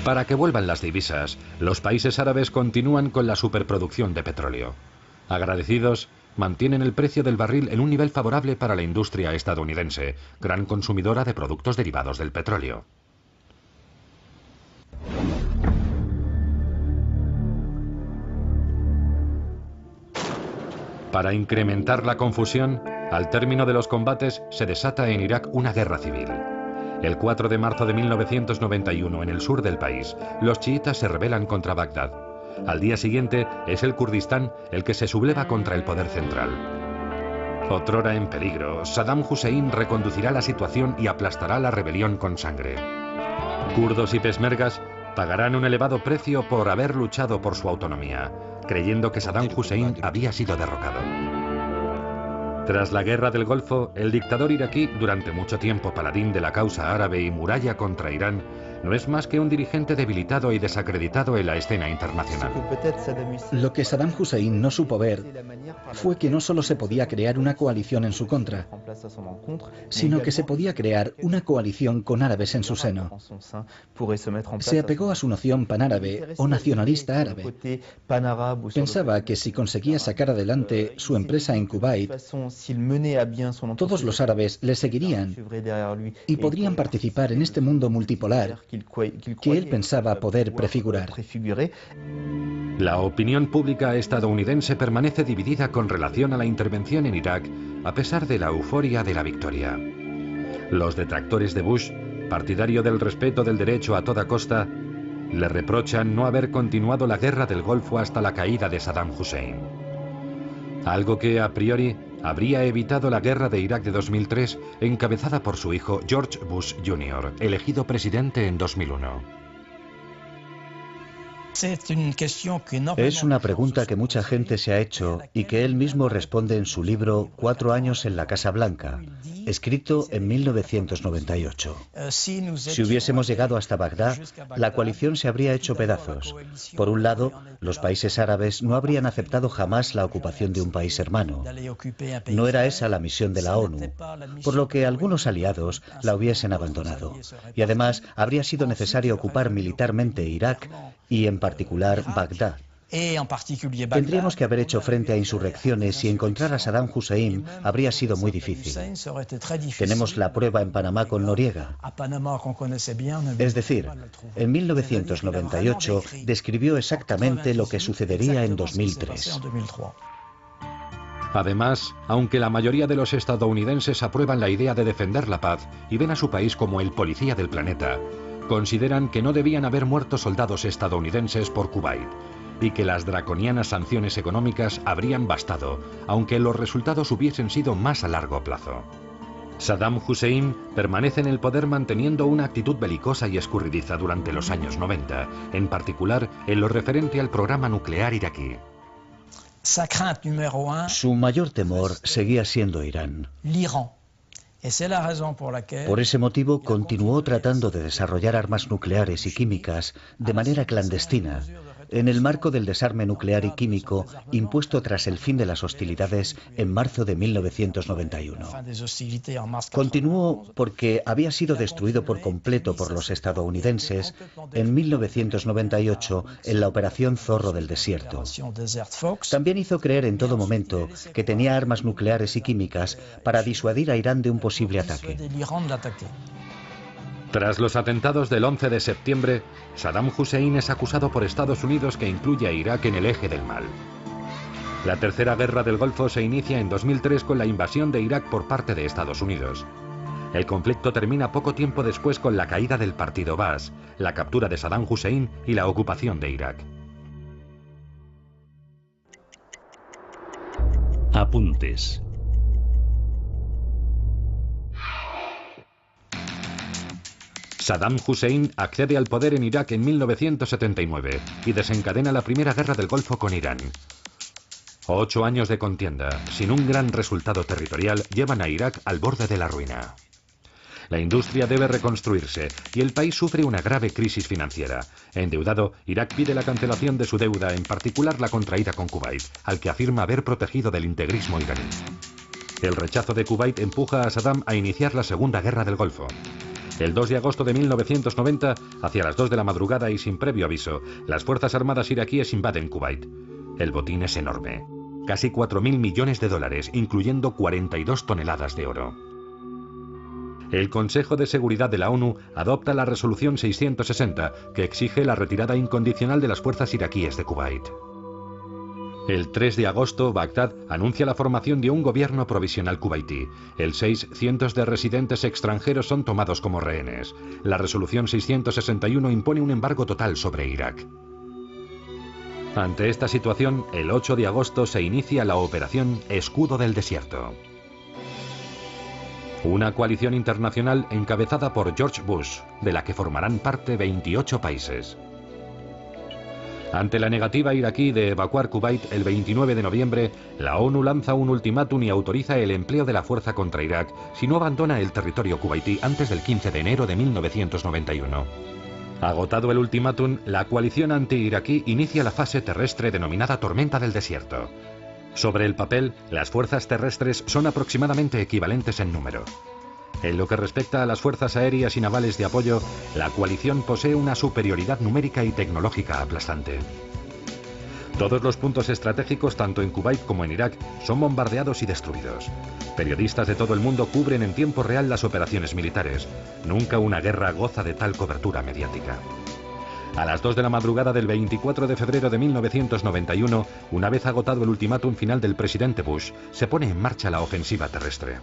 [SPEAKER 5] Para que vuelvan las divisas, los países árabes continúan con la superproducción de petróleo. Agradecidos, mantienen el precio del barril en un nivel favorable para la industria estadounidense, gran consumidora de productos derivados del petróleo. Para incrementar la confusión, al término de los combates se desata en Irak una guerra civil. El 4 de marzo de 1991, en el sur del país, los chiitas se rebelan contra Bagdad. Al día siguiente, es el Kurdistán el que se subleva contra el poder central. Otrora en peligro, Saddam Hussein reconducirá la situación y aplastará la rebelión con sangre. Kurdos y peshmergas pagarán un elevado precio por haber luchado por su autonomía, creyendo que Saddam Hussein había sido derrocado. Tras la Guerra del Golfo, el dictador iraquí, durante mucho tiempo paladín de la causa árabe y muralla contra Irán, no es más que un dirigente debilitado y desacreditado en la escena internacional.
[SPEAKER 8] Lo que Saddam Hussein no supo ver fue que no solo se podía crear una coalición en su contra, sino que se podía crear una coalición con árabes en su seno. Se apegó a su noción panárabe o nacionalista árabe. Pensaba que si conseguía sacar adelante su empresa en Kuwait, todos los árabes le seguirían y podrían participar en este mundo multipolar que él pensaba poder prefigurar.
[SPEAKER 5] La opinión pública estadounidense permanece dividida con relación a la intervención en Irak, a pesar de la euforia de la victoria. Los detractores de Bush, partidario del respeto del derecho a toda costa, le reprochan no haber continuado la guerra del Golfo hasta la caída de Saddam Hussein. Algo que, a priori, habría evitado la guerra de Irak de 2003, encabezada por su hijo George Bush Jr., elegido presidente en 2001.
[SPEAKER 1] Es una pregunta que mucha gente se ha hecho y que él mismo responde en su libro 4 años en la Casa Blanca, escrito en 1998. Si hubiésemos llegado hasta Bagdad, la coalición se habría hecho pedazos. Por un lado, los países árabes no habrían aceptado jamás la ocupación de un país hermano. No era esa la misión de la ONU, por lo que algunos aliados la hubiesen abandonado. Y además, habría sido necesario ocupar militarmente Irak y en particular Bagdad. Tendríamos que haber hecho frente a insurrecciones y encontrar a Saddam Hussein habría sido muy difícil. Tenemos la prueba en Panamá con Noriega. Es decir, en 1998 describió exactamente lo que sucedería en 2003.
[SPEAKER 5] Además, aunque la mayoría de los estadounidenses aprueban la idea de defender la paz y ven a su país como el policía del planeta, consideran que no debían haber muerto soldados estadounidenses por Kuwait y que las draconianas sanciones económicas habrían bastado, aunque los resultados hubiesen sido más a largo plazo. Saddam Hussein permanece en el poder manteniendo una actitud belicosa y escurridiza durante los años 90, en particular en lo referente al programa nuclear iraquí.
[SPEAKER 1] Su mayor temor seguía siendo Irán. Por ese motivo, continuó tratando de desarrollar armas nucleares y químicas de manera clandestina, en el marco del desarme nuclear y químico impuesto tras el fin de las hostilidades en marzo de 1991. Continuó porque había sido destruido por completo por los estadounidenses en 1998 en la Operación Zorro del Desierto. También hizo creer en todo momento que tenía armas nucleares y químicas para disuadir a Irán de un posible ataque.
[SPEAKER 5] Tras los atentados del 11 de septiembre, Saddam Hussein es acusado por Estados Unidos que incluye a Irak en el eje del mal. La Tercera Guerra del Golfo se inicia en 2003 con la invasión de Irak por parte de Estados Unidos. El conflicto termina poco tiempo después con la caída del partido Baas, la captura de Saddam Hussein y la ocupación de Irak.
[SPEAKER 6] Apuntes.
[SPEAKER 5] Saddam Hussein accede al poder en Irak en 1979 y desencadena la primera guerra del Golfo con Irán. 8 años de contienda, sin un gran resultado territorial, llevan a Irak al borde de la ruina. La industria debe reconstruirse y el país sufre una grave crisis financiera. Endeudado, Irak pide la cancelación de su deuda, en particular la contraída con Kuwait, al que afirma haber protegido del integrismo iraní. El rechazo de Kuwait empuja a Saddam a iniciar la Segunda Guerra del Golfo. El 2 de agosto de 1990, hacia las 2 de la madrugada y sin previo aviso, las Fuerzas Armadas iraquíes invaden Kuwait. El botín es enorme. Casi 4.000 millones de dólares, incluyendo 42 toneladas de oro. El Consejo de Seguridad de la ONU adopta la Resolución 660, que exige la retirada incondicional de las fuerzas iraquíes de Kuwait. El 3 de agosto, Bagdad anuncia la formación de un gobierno provisional kuwaití. El 6, cientos de residentes extranjeros son tomados como rehenes. La Resolución 661 impone un embargo total sobre Irak. Ante esta situación, el 8 de agosto se inicia la Operación Escudo del Desierto. Una coalición internacional encabezada por George Bush, de la que formarán parte 28 países. Ante la negativa iraquí de evacuar Kuwait el 29 de noviembre, la ONU lanza un ultimátum y autoriza el empleo de la fuerza contra Irak si no abandona el territorio kuwaití antes del 15 de enero de 1991. Agotado el ultimátum, la coalición anti-iraquí inicia la fase terrestre denominada Tormenta del Desierto. Sobre el papel, las fuerzas terrestres son aproximadamente equivalentes en número. En lo que respecta a las fuerzas aéreas y navales de apoyo, la coalición posee una superioridad numérica y tecnológica aplastante. Todos los puntos estratégicos, tanto en Kuwait como en Irak, son bombardeados y destruidos. Periodistas de todo el mundo cubren en tiempo real las operaciones militares. Nunca una guerra goza de tal cobertura mediática. A las 2 de la madrugada del 24 de febrero de 1991, una vez agotado el ultimátum final del presidente Bush, se pone en marcha la ofensiva terrestre.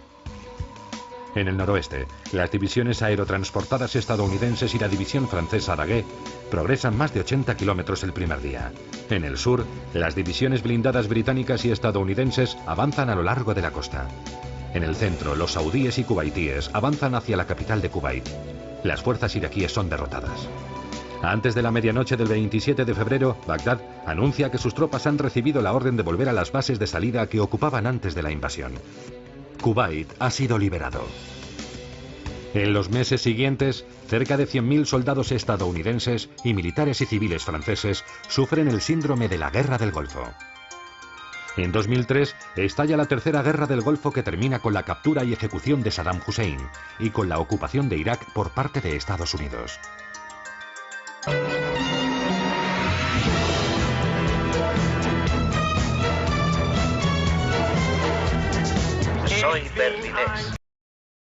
[SPEAKER 5] En el noroeste, las divisiones aerotransportadas estadounidenses y la división francesa Daguet progresan más de 80 kilómetros el primer día. En el sur, las divisiones blindadas británicas y estadounidenses avanzan a lo largo de la costa. En el centro, los saudíes y kuwaitíes avanzan hacia la capital de Kuwait. Las fuerzas iraquíes son derrotadas. Antes de la medianoche del 27 de febrero, Bagdad anuncia que sus tropas han recibido la orden de volver a las bases de salida que ocupaban antes de la invasión. Kuwait ha sido liberado. En los meses siguientes, cerca de 100.000 soldados estadounidenses y militares y civiles franceses sufren el síndrome de la Guerra del Golfo. En 2003, estalla la Tercera Guerra del Golfo, que termina con la captura y ejecución de Saddam Hussein y con la ocupación de Irak por parte de Estados Unidos.
[SPEAKER 2] Soy berlinés.